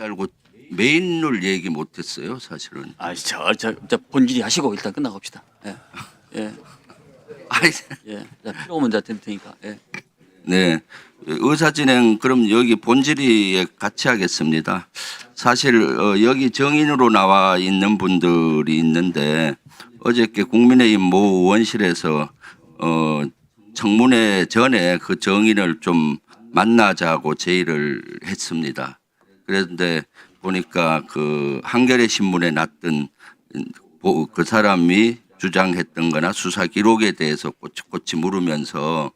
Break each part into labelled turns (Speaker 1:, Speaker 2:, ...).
Speaker 1: 줄 알고 메인을 얘기 못했어요, 사실은.
Speaker 2: 저 본질이 하시고 일단 끝나갑시다. 예, 예,
Speaker 1: 아니,
Speaker 2: 예. 자, 필요 오면 될 테니까. 예.
Speaker 1: 네. 의사진행 그럼 여기 본질이 같이 하겠습니다. 사실 여기 정인으로 나와 있는 분들이 있는데 어저께 국민의힘 모 의원실에서 청문회 전에 그 정인을 좀 만나자고 제의를 했습니다. 그런데 보니까 그 한겨레 신문에 났던 그 사람이 주장했던 거나 수사 기록에 대해서 꼬치꼬치 물으면서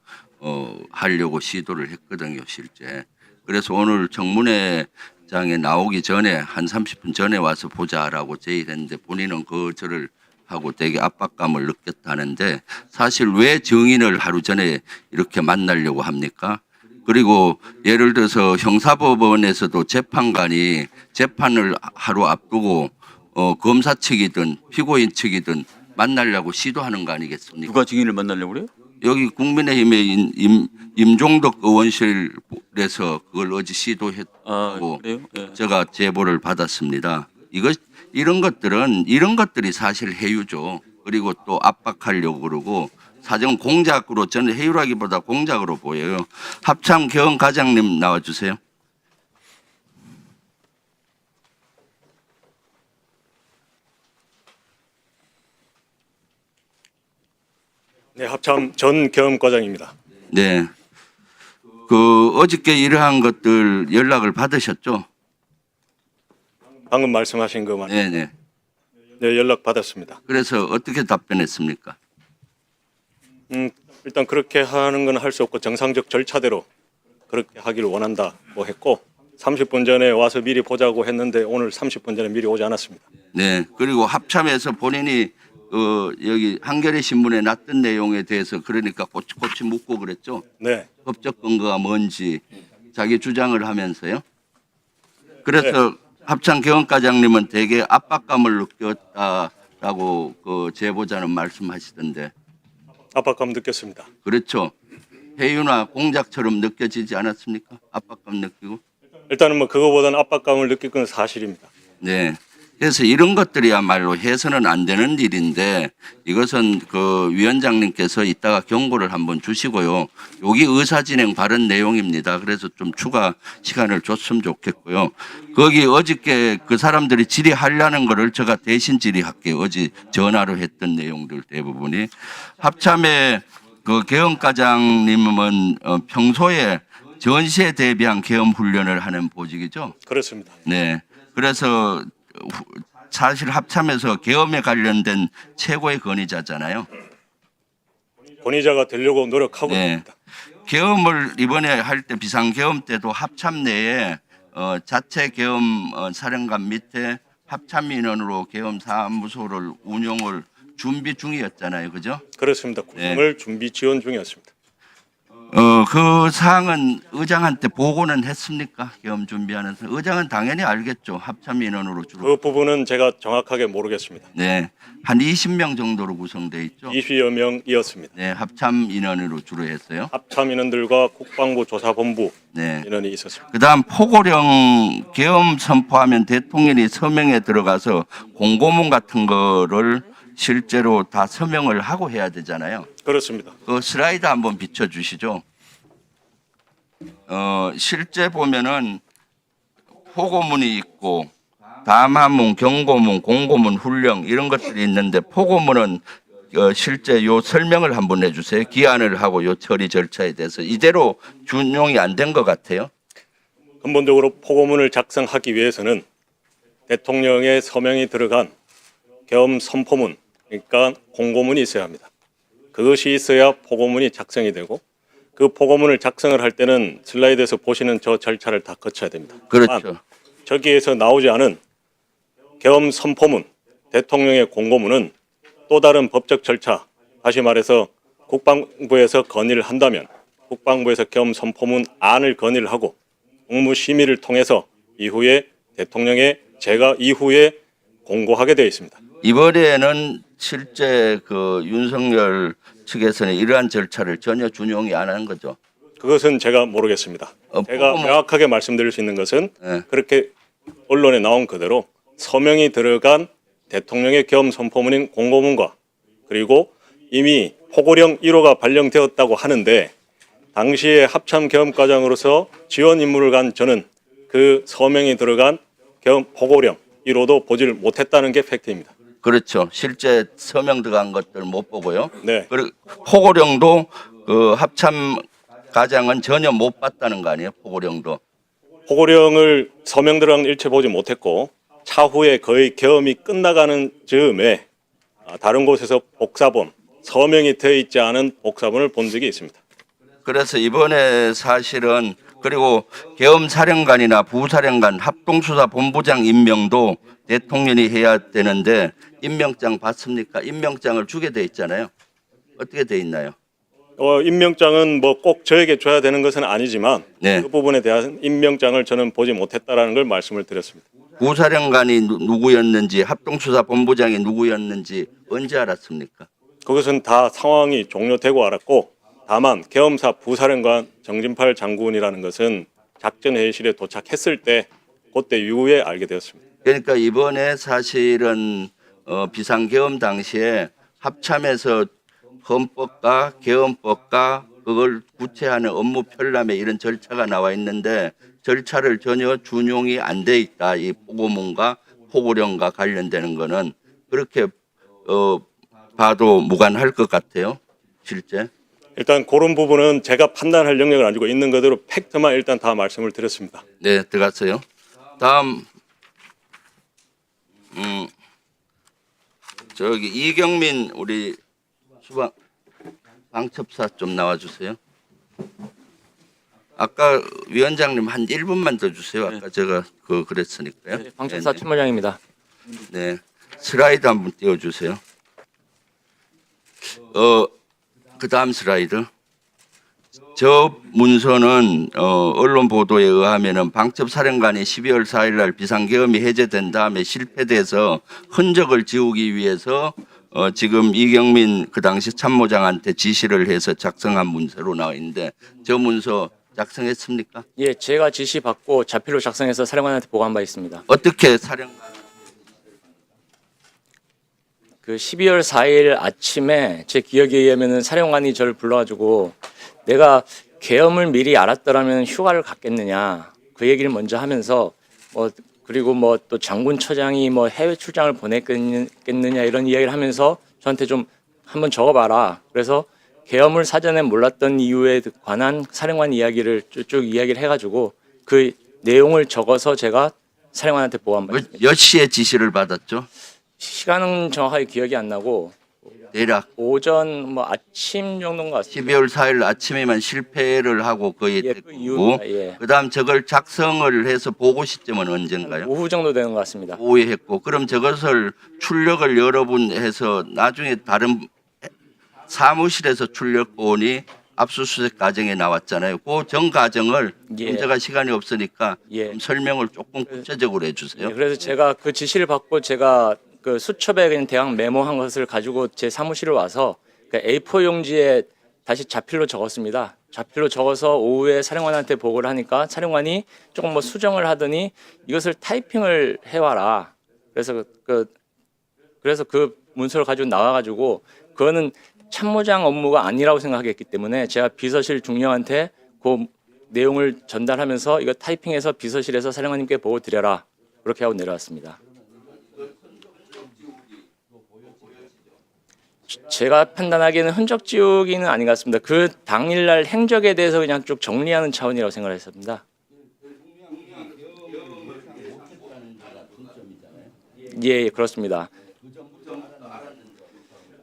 Speaker 1: 하려고 시도를 했거든요, 실제. 그래서 오늘 청문회장에 나오기 전에 한 30분 전에 와서 보자라고 제의를 했는데 본인은 거절을 하고 되게 압박감을 느꼈다는데 사실 왜 정인을 하루 전에 이렇게 만나려고 합니까? 그리고 예를 들어서 형사법원에서도 재판관이 재판을 하루 앞두고 검사 측이든 피고인 측이든 만나려고 시도하는 거 아니겠습니까?
Speaker 2: 누가 증인을 만나려고 그래요?
Speaker 1: 여기 국민의힘의 임종덕 의원실에서 그걸 어제 시도했고
Speaker 2: 그래요? 예.
Speaker 1: 제가 제보를 받았습니다. 이런 것들이 사실 해유죠. 그리고 또 압박하려고 그러고 사정 공작으로 저는 해유라기보다 공작으로 보여요. 합참 개헌 과장님 나와주세요.
Speaker 3: 네, 합참 전 경험과장입니다.
Speaker 1: 네. 그 어저께 이러한 것들 연락을 받으셨죠?
Speaker 3: 방금 말씀하신 것만
Speaker 1: 네네.
Speaker 3: 네, 연락 받았습니다.
Speaker 1: 그래서 어떻게 답변했습니까?
Speaker 3: 일단 그렇게 하는 건 할 수 없고 정상적 절차대로 그렇게 하기를 원한다고 했고 30분 전에 와서 미리 보자고 했는데 오늘 30분 전에 미리 오지 않았습니다.
Speaker 1: 네. 그리고 합참에서 본인이 여기 한겨레 신문에 났던 내용에 대해서 그러니까 꼬치꼬치 묻고 그랬죠.
Speaker 3: 네,
Speaker 1: 법적 근거가 뭔지 자기 주장을 하면서요. 그래서 합참 개헌과장님은 되게 압박감을 느꼈다라고 그 제보자는 말씀하시던데
Speaker 3: 압박감 느꼈습니다.
Speaker 1: 그렇죠. 해유나 공작처럼 느껴지지 않았습니까? 압박감 느끼고.
Speaker 3: 일단은 뭐 그거보다는 압박감을 느낄 건 사실입니다.
Speaker 1: 네. 그래서 이런 것들이야말로 해서는 안 되는 일인데 이것은 그 위원장님께서 이따가 경고를 한번 주시고요. 여기 의사진행 발언 내용입니다. 그래서 좀 추가 시간을 줬으면 좋겠고요. 거기 어저께 그 사람들이 질의하려는 거를 제가 대신 질의할게요. 어제 전화로 했던 내용들 대부분이. 합참의 그 개헌과장님은 평소에 전시에 대비한 계엄 훈련을 하는 보직이죠.
Speaker 3: 그렇습니다.
Speaker 1: 네. 그래서 사실 합참에서 계엄에 관련된 최고의 권위자잖아요.
Speaker 3: 권위자가 되려고 노력하고
Speaker 1: 네.
Speaker 3: 있습니다.
Speaker 1: 계엄을 이번에 할 때 비상계엄 때도 합참 내에 자체 계엄 사령관 밑에 합참 인원으로 계엄 사무소를 운영을 준비 중이었잖아요. 그죠?
Speaker 3: 그렇습니다. 구성을 준비 지원 중이었습니다.
Speaker 1: 그 사항은 의장한테 보고는 했습니까? 계엄 준비하면서. 의장은 당연히 알겠죠. 합참 인원으로 주로.
Speaker 3: 그 부분은 제가 정확하게 모르겠습니다.
Speaker 1: 네. 한 20명 정도로 구성되어 있죠.
Speaker 3: 20여 명이었습니다.
Speaker 1: 네. 합참 인원으로 주로 했어요.
Speaker 3: 합참 인원들과 국방부 조사본부
Speaker 1: 네.
Speaker 3: 인원이 있었습니다.
Speaker 1: 그다음 포고령 계엄 선포하면 대통령이 서명에 들어가서 공고문 같은 거를 실제로 다 서명을 하고 해야 되잖아요.
Speaker 3: 그렇습니다.
Speaker 1: 그 슬라이드 한번 비춰주시죠. 실제 보면은 포고문이 있고 담화문, 경고문, 공고문, 훈령 이런 것들이 있는데 포고문은 실제 요 설명을 한번 해주세요. 기한을 하고 요 처리 절차에 대해서 이대로 준용이 안 된 것 같아요.
Speaker 3: 근본적으로 포고문을 작성하기 위해서는 대통령의 서명이 들어간 계엄 선포문, 그러니까 공고문이 있어야 합니다. 그것이 있어야 포고문이 작성이 되고 그 포고문을 작성을 할 때는 슬라이드에서 보시는 저 절차를 다 거쳐야 됩니다.
Speaker 1: 그렇죠.
Speaker 3: 저기에서 나오지 않은 계엄 선포문, 대통령의 공고문은 또 다른 법적 절차, 다시 말해서 국방부에서 건의를 한다면 국방부에서 계엄 선포문 안을 건의를 하고 국무심의를 통해서 이후에 대통령의 제가 이후에 공고하게 되어 있습니다.
Speaker 1: 이번에는 실제 그 윤석열 측에서는 이러한 절차를 전혀 준용이 안 한 거죠.
Speaker 3: 그것은 제가 모르겠습니다. 제가
Speaker 1: 포고문-
Speaker 3: 명확하게 말씀드릴 수 있는 것은
Speaker 1: 네.
Speaker 3: 그렇게 언론에 나온 그대로 서명이 들어간 대통령의 계엄 선포문인 공고문과 그리고 이미 포고령 1호가 발령되었다고 하는데 당시에 합참 계엄 과장으로서 지원 임무를 간 저는 그 서명이 들어간 계엄 포고령 1호도 보지를 못했다는 게 팩트입니다.
Speaker 1: 그렇죠. 실제 서명 들어간 것들 못 보고요.
Speaker 3: 네.
Speaker 1: 그리고 포고령도 그 합참 과장은 전혀 못 봤다는 거 아니에요? 포고령도.
Speaker 3: 포고령을 서명 들어간 걸 일체 보지 못했고 차후에 거의 계엄이 끝나가는 즈음에 다른 곳에서 복사본, 서명이 되어 있지 않은 복사본을 본 적이 있습니다.
Speaker 1: 그래서 이번에 사실은 그리고 계엄사령관이나 부사령관 합동수사본부장 임명도 대통령이 해야 되는데 임명장 받습니까? 임명장을 주게 돼 있잖아요. 어떻게 돼 있나요?
Speaker 3: 임명장은 뭐 꼭 저에게 줘야 되는 것은 아니지만
Speaker 1: 네.
Speaker 3: 그 부분에 대한 임명장을 저는 보지 못했다라는 걸 말씀을 드렸습니다.
Speaker 1: 부사령관이 누구였는지 합동수사본부장이 누구였는지 언제 알았습니까?
Speaker 3: 그것은 다 상황이 종료되고 알았고 다만 계엄사 부사령관 정진팔 장군이라는 것은 작전회의실에 도착했을 때 그때 이후에 알게 되었습니다.
Speaker 1: 그러니까 이번에 사실은 비상계엄 당시에 합참에서 헌법과 계엄법과 그걸 구체하는 업무 편람에 이런 절차가 나와 있는데 절차를 전혀 준용이 안 돼 있다. 이 포고문과 포고령과 관련되는 거는 그렇게 봐도 무관할 것 같아요. 실제.
Speaker 3: 일단 그런 부분은 제가 판단할 영역을 안 주고 있는 그대로 팩트만 일단 다 말씀을 드렸습니다.
Speaker 1: 네, 들어갔어요. 다음 저기 이경민 우리 수방 방첩사 좀 나와주세요. 아까 위원장님 한 1분만 더 주세요. 아까 제가 그랬으니까요.
Speaker 4: 네, 방첩사
Speaker 1: 네,
Speaker 4: 참모장입니다.
Speaker 1: 네. 슬라이드 한번 띄워주세요. 그 다음 슬라이드. 저 문서는 언론 보도에 의하면은 방첩사령관이 12월 4일 날 비상계엄이 해제된 다음에 실패돼서 흔적을 지우기 위해서 지금 이경민 그 당시 참모장한테 지시를 해서 작성한 문서로 나와 있는데 저 문서 작성했습니까?
Speaker 4: 예, 제가 지시 받고 자필로 작성해서 사령관한테 보고한 바 있습니다.
Speaker 1: 어떻게 사령관?
Speaker 4: 그 12월 4일 아침에 제 기억에 의하면은 사령관이 저를 불러가지고 내가 계엄을 미리 알았더라면 휴가를 갔겠느냐 그 얘기를 먼저 하면서 그리고 또 장군처장이 해외 출장을 보냈겠느냐 이런 이야기를 하면서 저한테 좀 한번 적어봐라. 그래서 계엄을 사전에 몰랐던 이유에 관한 사령관 이야기를 쭉 이야기를 해가지고 그 내용을 적어서 제가 사령관한테 보고한 바 있습니다.
Speaker 1: 몇 시에 지시를 받았죠?
Speaker 4: 시간은 정확하게 기억이 안 나고
Speaker 1: 대략
Speaker 4: 오전 아침 정도인 것 같습니다.
Speaker 1: 12월 4일 아침에만 실패를 하고 거의
Speaker 4: 예,
Speaker 1: 됐고
Speaker 4: 그 이후입니다. 예.
Speaker 1: 그다음 저걸 작성을 해서 보고 시점은 언젠가요?
Speaker 4: 오후 정도 되는 것 같습니다.
Speaker 1: 오후에 했고 그럼 저것을 출력을 여러 분 해서 나중에 다른 사무실에서 출력본이 압수수색 과정에 나왔잖아요. 그 전 과정을
Speaker 4: 예.
Speaker 1: 제가 시간이 없으니까
Speaker 4: 예.
Speaker 1: 좀 설명을 조금 구체적으로 해주세요.
Speaker 4: 예, 그래서 제가 그 지시를 받고 제가 그 수첩에 그냥 대강 메모한 것을 가지고 제 사무실에 와서 그 A4 용지에 다시 자필로 적었습니다. 자필로 적어서 오후에 사령관한테 보고를 하니까 사령관이 조금 수정을 하더니 이것을 타이핑을 해와라. 그래서 그 문서를 가지고 나와가지고 그거는 참모장 업무가 아니라고 생각했기 때문에 제가 비서실 중령한테 그 내용을 전달하면서 이거 타이핑해서 비서실에서 사령관님께 보고 드려라. 그렇게 하고 내려왔습니다. 제가 판단하기에는 흔적 지우기는 아닌 것 같습니다. 그 당일날 행적에 대해서 그냥 쭉 정리하는 차원이라고 생각을 했습니다. 예, 그렇습니다.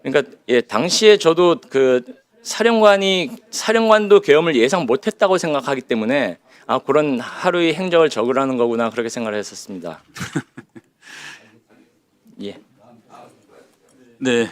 Speaker 4: 그러니까 당시에 저도 그 사령관도 계엄을 예상 못했다고 생각하기 때문에 그런 하루의 행적을 적으라는 거구나 그렇게 생각을 했었습니다. 예.
Speaker 2: 네.